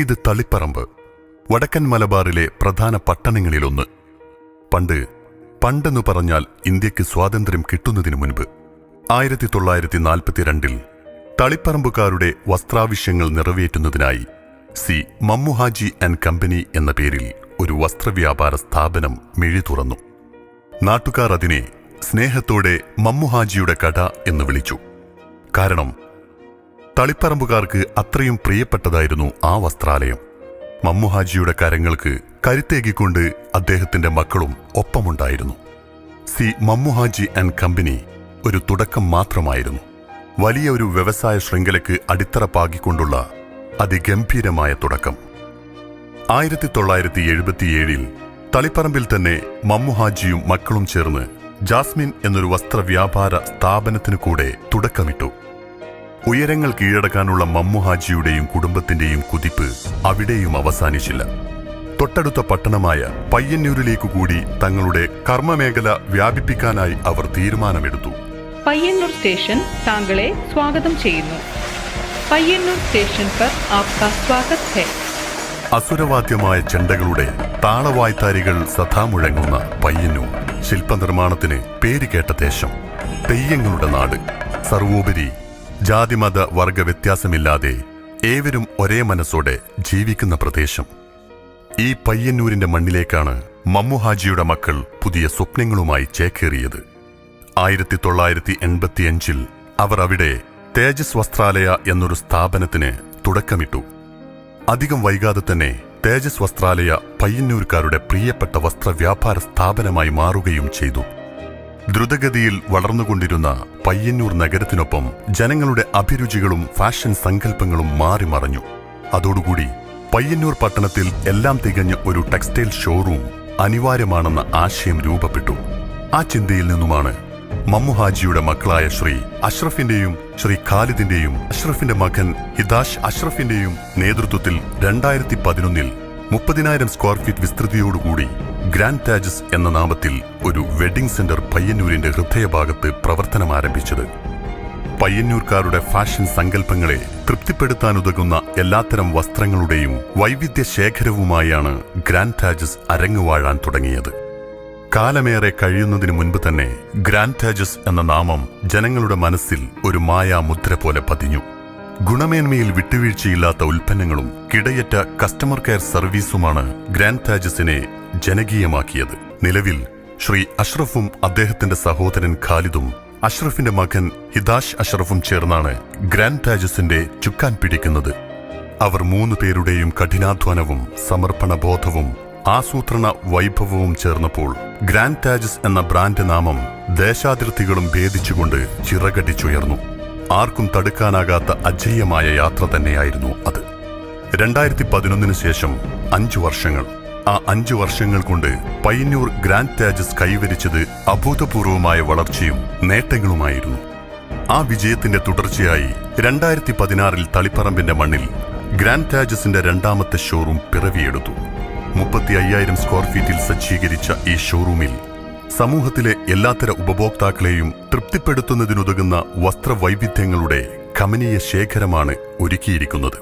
ഇത് തളിപ്പറമ്പ്, വടക്കൻ മലബാറിലെ പ്രധാന പട്ടണങ്ങളിലൊന്ന്. പണ്ടെന്നു പറഞ്ഞാൽ ഇന്ത്യക്ക് സ്വാതന്ത്ര്യം കിട്ടുന്നതിനു മുൻപ് 1942 തളിപ്പറമ്പുകാരുടെ വസ്ത്രാവശ്യങ്ങൾ നിറവേറ്റുന്നതിനായി സി മമ്മുഹാജി ആൻഡ് കമ്പനി എന്ന പേരിൽ ഒരു വസ്ത്രവ്യാപാര സ്ഥാപനം മിഴി തുറന്നു. നാട്ടുകാർ അതിനെ സ്നേഹത്തോടെ മമ്മുഹാജിയുടെ കട എന്ന് വിളിച്ചു. കാരണം തളിപ്പറമ്പുകാർക്ക് അത്രയും പ്രിയപ്പെട്ടതായിരുന്നു ആ വസ്ത്രാലയം. മമ്മുഹാജിയുടെ കരങ്ങൾക്ക് കരുത്തേകിക്കൊണ്ട് അദ്ദേഹത്തിന്റെ മക്കളും ഒപ്പമുണ്ടായിരുന്നു. സി മമ്മുഹാജി ആൻഡ് കമ്പനി ഒരു തുടക്കം മാത്രമായിരുന്നു. വലിയ ഒരു വ്യവസായ ശൃംഖലയ്ക്ക് അടിത്തറ പാകിക്കൊണ്ടുള്ള അതിഗംഭീരമായ തുടക്കം. 1977 തളിപ്പറമ്പിൽ തന്നെ മമ്മുഹാജിയും മക്കളും ചേർന്ന് ജാസ്മിൻ എന്നൊരു വസ്ത്രവ്യാപാര സ്ഥാപനത്തിനു കൂടെ തുടക്കമിട്ടു. ഉയരങ്ങൾ കീഴടക്കാനുള്ള മമ്മുഹാജിയുടെയും കുടുംബത്തിന്റെയും കുതിപ്പ് അവിടെയും അവസാനിച്ചില്ല. തൊട്ടടുത്ത പട്ടണമായ പയ്യന്നൂരിലേക്കു കൂടി തങ്ങളുടെ കർമ്മമേഖല വ്യാപിപ്പിക്കാനായി അവർ തീരുമാനമെടുത്തു. പയ്യന്നൂർ സ്റ്റേഷൻ താങ്കളെ സ്വാഗതം ചെയ്യുന്നു. പയ്യന്നൂർ സ്റ്റേഷൻ പർ ആപ്കാ സ്വാഗത് ഹൈ. അസുരവാദ്യമായ ചെണ്ടകളുടെ താളവായ്ത്താരികൾ സദാ മുഴങ്ങുന്ന പയ്യന്നൂർ ശില്പനിർമ്മാണത്തിന് പേരുകേട്ട ദേശം, തെയ്യങ്ങളുടെ നാട്. സർവോപരി ജാതിമത വർഗ വ്യത്യാസമില്ലാതെ ഏവരും ഒരേ മനസ്സോടെ ജീവിക്കുന്ന പ്രദേശം. ഈ പയ്യന്നൂരിന്റെ മണ്ണിലേക്കാണ് മമ്മുഹാജിയുടെ മക്കൾ പുതിയ സ്വപ്നങ്ങളുമായി ചേക്കേറിയത്. 1985 അവർ അവിടെ തേജസ് വസ്ത്രാലയ എന്നൊരു സ്ഥാപനത്തിന് തുടക്കമിട്ടു. അധികം വൈകാതെ തന്നെ തേജസ് വസ്ത്രാലയ പയ്യന്നൂർക്കാരുടെ പ്രിയപ്പെട്ട വസ്ത്രവ്യാപാര സ്ഥാപനമായി മാറുകയും ചെയ്തു. ദ്രുതഗതിയിൽ വളർന്നുകൊണ്ടിരുന്ന പയ്യന്നൂർ നഗരത്തിനൊപ്പം ജനങ്ങളുടെ അഭിരുചികളും ഫാഷൻ സങ്കല്പങ്ങളും മാറി മറഞ്ഞു. അതോടുകൂടി പയ്യന്നൂർ പട്ടണത്തിൽ എല്ലാം തികഞ്ഞ ഒരു ടെക്സ്റ്റൈൽ ഷോറൂം അനിവാര്യമാണെന്ന ആശയം രൂപപ്പെട്ടു. ആ ചിന്തയിൽ നിന്നുമാണ് മമ്മുഹാജിയുടെ മക്കളായ ശ്രീ അഷ്റഫിന്റെയും ശ്രീ ഖാലിദിന്റെയും അഷ്റഫിന്റെ മകൻ ഹിദാഷ് അഷ്റഫിന്റെയും നേതൃത്വത്തിൽ 2011 30,000 സ്ക്വയർ ഫീറ്റ് വിസ്തൃതിയോടുകൂടി ഗ്രാൻഡ് താജസ് എന്ന നാമത്തിൽ ഒരു വെഡിംഗ് സെന്റർ പയ്യന്നൂരിന്റെ ഹൃദയഭാഗത്ത് പ്രവർത്തനമാരംഭിച്ചത്. പയ്യന്നൂർക്കാരുടെ ഫാഷൻ സങ്കല്പങ്ങളെ തൃപ്തിപ്പെടുത്താനുതകുന്ന എല്ലാത്തരം വസ്ത്രങ്ങളുടെയും വൈവിധ്യ ശേഖരവുമായാണ് ഗ്രാൻഡ് താജസ് അരങ്ങുവാഴാൻ തുടങ്ങിയത്. കാലമേറെ കഴിയുന്നതിനു മുൻപ് തന്നെ ഗ്രാൻഡ് താജസ് എന്ന നാമം ജനങ്ങളുടെ മനസ്സിൽ ഒരു മായാമുദ്ര പോലെ പതിഞ്ഞു. ഗുണമേന്മയിൽ വിട്ടുവീഴ്ചയില്ലാത്ത ഉൽപ്പന്നങ്ങളും കിടയറ്റ കസ്റ്റമർ കെയർ സർവീസുമാണ് ഗ്രാൻഡ് താജസിനെ ജനകീയമാക്കിയത്. നിലവിൽ ശ്രീ അഷ്റഫും അദ്ദേഹത്തിന്റെ സഹോദരൻ ഖാലിദും അഷ്റഫിന്റെ മകൻ ഹിദാഷ് അഷ്റഫും ചേർന്നാണ് ഗ്രാൻഡ് താജസിന്റെ ചുക്കാൻ പിടിക്കുന്നത്. അവർ 3 പേരുടെയും കഠിനാധ്വാനവും സമർപ്പണബോധവും ആസൂത്രണ വൈഭവവും ചേർന്നപ്പോൾ ഗ്രാൻഡ് താജസ് എന്ന ബ്രാൻഡ് നാമം ദേശാതിർത്തികളും ഭേദിച്ചുകൊണ്ട് ചിറകടിച്ചുയർന്നു. ആർക്കും തടുക്കാനാകാത്ത അജയ്യമായ യാത്ര തന്നെയായിരുന്നു അത്. 2011 ശേഷം 5 വർഷങ്ങൾ. ആ 5 വർഷങ്ങൾ കൊണ്ട് പയ്യന്നൂർ ഗ്രാൻഡ് താജസ് കൈവരിച്ചത് അഭൂതപൂർവമായ വളർച്ചയും നേട്ടങ്ങളുമായിരുന്നു. ആ വിജയത്തിന്റെ തുടർച്ചയായി 2016 തളിപ്പറമ്പിന്റെ മണ്ണിൽ ഗ്രാൻഡ് താജസിന്റെ 2ാമത്തെ ഷോറൂം പിറവിയെടുത്തു. 35,000 സ്ക്വയർ ഫീറ്റിൽ സജ്ജീകരിച്ച ഈ ഷോറൂമിൽ സമൂഹത്തിലെ എല്ലാത്തര ഉപഭോക്താക്കളെയും തൃപ്തിപ്പെടുത്തുന്നതിനുതകുന്ന വസ്ത്രവൈവിധ്യങ്ങളുടെ കമനീയ ശേഖരമാണ് ഒരുക്കിയിരിക്കുന്നത്.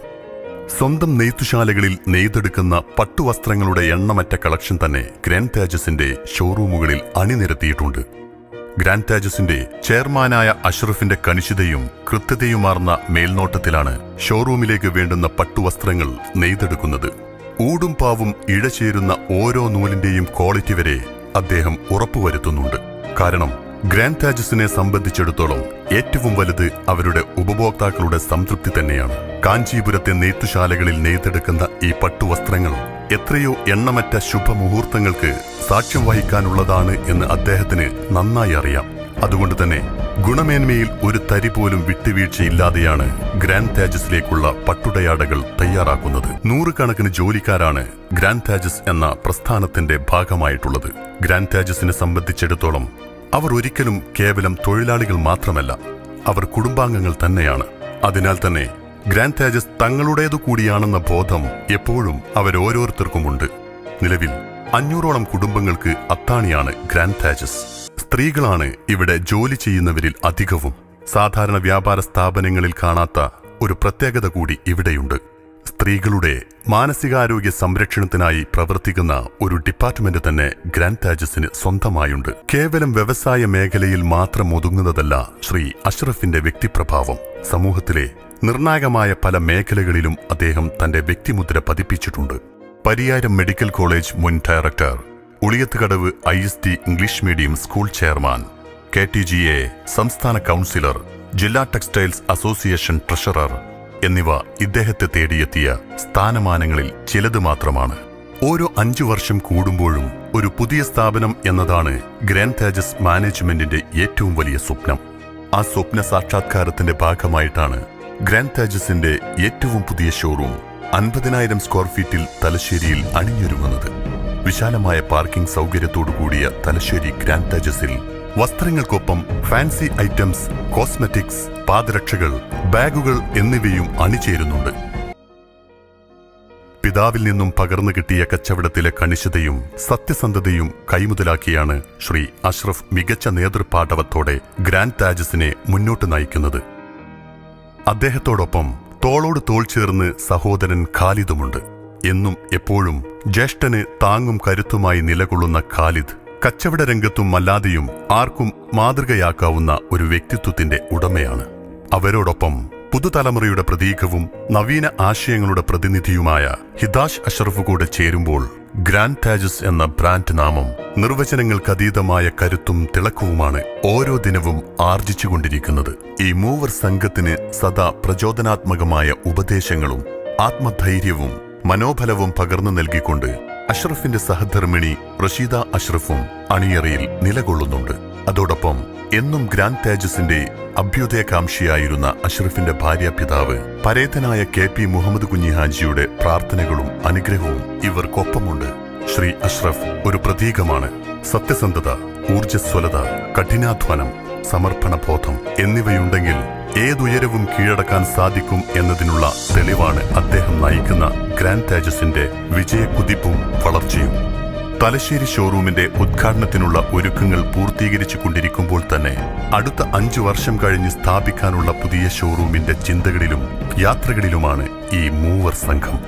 സ്വന്തം നെയ്ത്തുശാലകളിൽ നെയ്തെടുക്കുന്ന പട്ടുവസ്ത്രങ്ങളുടെ എണ്ണമറ്റ കളക്ഷൻ തന്നെ ഗ്രാൻഡ് താജസിന്റെ ഷോറൂമുകളിൽ അണിനിരത്തിയിട്ടുണ്ട്. ഗ്രാൻഡ് താജസിന്റെ ചെയർമാനായ അഷ്റഫിന്റെ കണിശതയും കൃത്യതയുമാർന്ന മേൽനോട്ടത്തിലാണ് ഷോറൂമിലേക്ക് വേണ്ടുന്ന പട്ടുവസ്ത്രങ്ങൾ നെയ്തെടുക്കുന്നത്. ഊടും പാവും ഇഴചേരുന്ന ഓരോ നൂലിന്റെയും ക്വാളിറ്റി വരെ അദ്ദേഹം ഉറപ്പുവരുത്തുന്നുണ്ട്. കാരണം ഗ്രാൻഡ് താജസിനെ സംബന്ധിച്ചിടത്തോളം ഏറ്റവും വലുത് അവരുടെ ഉപഭോക്താക്കളുടെ സംതൃപ്തി തന്നെയാണ്. കാഞ്ചീപുരത്തെ നെയ്ത്തുശാലകളിൽ നെയ്തെടുക്കുന്ന ഈ പട്ടുവസ്ത്രങ്ങൾ എത്രയോ എണ്ണമറ്റ ശുഭമുഹൂർത്തങ്ങൾക്ക് സാക്ഷ്യം വഹിക്കാനുള്ളതാണ് എന്ന് അദ്ദേഹത്തിന് നന്നായി അറിയാം. അതുകൊണ്ട് തന്നെ ഗുണമേന്മയിൽ ഒരു തരി പോലും വിട്ടുവീഴ്ചയില്ലാതെയാണ് ഗ്രാൻഡ് താജസിലേക്കുള്ള പട്ടുടയാടകൾ തയ്യാറാക്കുന്നത്. 100 കണക്കിന് ജോലിക്കാരാണ് ഗ്രാൻഡ് താജസ് എന്ന പ്രസ്ഥാനത്തിന്റെ ഭാഗമായിട്ടുള്ളത്. ഗ്രാൻഡ് താജസിനെ സംബന്ധിച്ചിടത്തോളം അവർ ഒരിക്കലും കേവലം തൊഴിലാളികൾ മാത്രമല്ല, അവർ കുടുംബാംഗങ്ങൾ തന്നെയാണ്. അതിനാൽ തന്നെ ഗ്രാൻഡ് താജസ് തങ്ങളുടേതു കൂടിയാണെന്ന ബോധം എപ്പോഴും അവരോരോരുത്തർക്കുമുണ്ട്. നിലവിൽ 500ഓളം കുടുംബങ്ങൾക്ക് അത്താണിയാണ് ഗ്രാൻഡ് താജസ്. സ്ത്രീകളാണ് ഇവിടെ ജോലി ചെയ്യുന്നവരിൽ അധികവും. സാധാരണ വ്യാപാര സ്ഥാപനങ്ങളിൽ കാണാത്ത ഒരു പ്രത്യേകത കൂടി ഇവിടെയുണ്ട്. സ്ത്രീകളുടെ മാനസികാരോഗ്യ സംരക്ഷണത്തിനായി പ്രവർത്തിക്കുന്ന ഒരു ഡിപ്പാർട്ട്മെന്റ് തന്നെ ഗ്രാൻഡ് താജസിന് സ്വന്തമായുണ്ട്. കേവലം വ്യവസായ മേഖലയിൽ മാത്രം ഒതുങ്ങുന്നതല്ല ശ്രീ അഷ്റഫിന്റെ വ്യക്തിപ്രഭാവം. സമൂഹത്തിലെ നിർണായകമായ പല മേഖലകളിലും അദ്ദേഹം തന്റെ വ്യക്തിമുദ്ര പതിപ്പിച്ചിട്ടുണ്ട്. പരിയാരം മെഡിക്കൽ കോളേജ് മുൻ director, Uliyathukadavu ISD English medium school chairman, KTGA സംസ്ഥാന കൗൺസിലർ, ജില്ലാ ടെക്സ്റ്റൈൽസ് അസോസിയേഷൻ ട്രഷറർ എന്നിവ ഇദ്ദേഹത്തെ തേടിയെത്തിയ സ്ഥാനമാനങ്ങളിൽ ചിലത് മാത്രമാണ്. ഓരോ 5 വർഷം കൂടുമ്പോഴും ഒരു പുതിയ സ്ഥാപനം എന്നതാണ് ഗ്രാൻഡ് താജസ് മാനേജ്മെന്റിന്റെ ഏറ്റവും വലിയ സ്വപ്നം. ആ സ്വപ്ന സാക്ഷാത്കാരത്തിന്റെ ഭാഗമായിട്ടാണ് ഗ്രാൻഡ് താജസിന്റെ ഏറ്റവും പുതിയ ഷോറൂം 50,000 സ്ക്വയർ ഫീറ്റിൽ തലശ്ശേരിയിൽ അണിഞ്ഞൊരുങ്ങുന്നത്. വിശാലമായ പാർക്കിംഗ് സൗകര്യത്തോടു കൂടിയ തലശ്ശേരി ഗ്രാൻഡ് താജസിൽ വസ്ത്രങ്ങൾക്കൊപ്പം ഫാൻസി ഐറ്റംസ്, കോസ്മെറ്റിക്സ്, പാദരക്ഷകൾ, ബാഗുകൾ എന്നിവയും അണിചേരുന്നുണ്ട്. പിതാവിൽ നിന്നും പകർന്നു കിട്ടിയ കച്ചവടത്തിലെ കണിശതയും സത്യസന്ധതയും കൈമുതലാക്കിയാണ് ശ്രീ അഷ്റഫ് മികച്ച നേതൃപാടവത്തോടെ ഗ്രാൻഡ് താജസിനെ മുന്നോട്ട് നയിക്കുന്നത്. അദ്ദേഹത്തോടൊപ്പം തോളോട് തോൾ ചേർന്ന് സഹോദരൻ ഖാലിദുമുണ്ട്. എന്നും എപ്പോഴും ജ്യേഷ്ഠന് താങ്ങും കരുത്തുമായി നിലകൊള്ളുന്ന ഖാലിദ് കച്ചവട രംഗത്തും അല്ലാതെയും ആർക്കും മാതൃകയാക്കാവുന്ന ഒരു വ്യക്തിത്വത്തിന്റെ ഉടമയാണ്. അവരോടൊപ്പം പുതുതലമുറയുടെ പ്രതീകവും നവീന ആശയങ്ങളുടെ പ്രതിനിധിയുമായ ഹിദാഷ് അഷ്റഫ് കൂടെ ചേരുമ്പോൾ ഗ്രാൻഡ് താജസ് എന്ന ബ്രാൻഡ് നാമം നിർവചനങ്ങൾക്കതീതമായ കരുത്തും തിളക്കവുമാണ് ഓരോ ദിനവും ആർജിച്ചുകൊണ്ടിരിക്കുന്നത്. ഈ മൂവർ സംഘത്തിന് സദാ പ്രചോദനാത്മകമായ ഉപദേശങ്ങളും ആത്മധൈര്യവും മനോബലവും പകർന്നു നൽകിക്കൊണ്ട് അഷ്റഫിന്റെ സഹധർമ്മിണി റഷീദ അഷ്റഫും അണിയറയിൽ നിലകൊള്ളുന്നുണ്ട്. അതോടൊപ്പം എന്നും ഗ്രാൻഡ് താജസിന്റെ അഭ്യുദയകാംക്ഷിയായിരുന്ന അഷ്റഫിന്റെ ഭാര്യാപിതാവ് പരേതനായ KP മുഹമ്മദ് കുഞ്ഞി ഹാജിയുടെ പ്രാർത്ഥനകളും അനുഗ്രഹവും ഇവർക്കൊപ്പമുണ്ട്. ശ്രീ അഷ്റഫ് ഒരു പ്രതീകമാണ്. സത്യസന്ധത, ഊർജ്ജസ്വലത, കഠിനാധ്വാനം, സമർപ്പണബോധം എന്നിവയുണ്ടെങ്കിൽ ഏതുയരവും കീഴടക്കാൻ സാധിക്കും എന്നതിനുള്ള തെളിവാണ് അദ്ദേഹം നയിക്കുന്ന ഗ്രാൻഡ് താജസിന്റെ വിജയക്കുതിപ്പും വളർച്ചയും. തലശ്ശേരി ഷോറൂമിന്റെ ഉദ്ഘാടനത്തിനുള്ള ഒരുക്കങ്ങൾ പൂർത്തീകരിച്ചു കൊണ്ടിരിക്കുമ്പോൾ തന്നെ അടുത്ത 5 വർഷം കഴിഞ്ഞ് സ്ഥാപിക്കാനുള്ള പുതിയ ഷോറൂമിന്റെ ചിന്തകളിലും യാത്രകളിലുമാണ് ഈ മൂവർ സംഘം.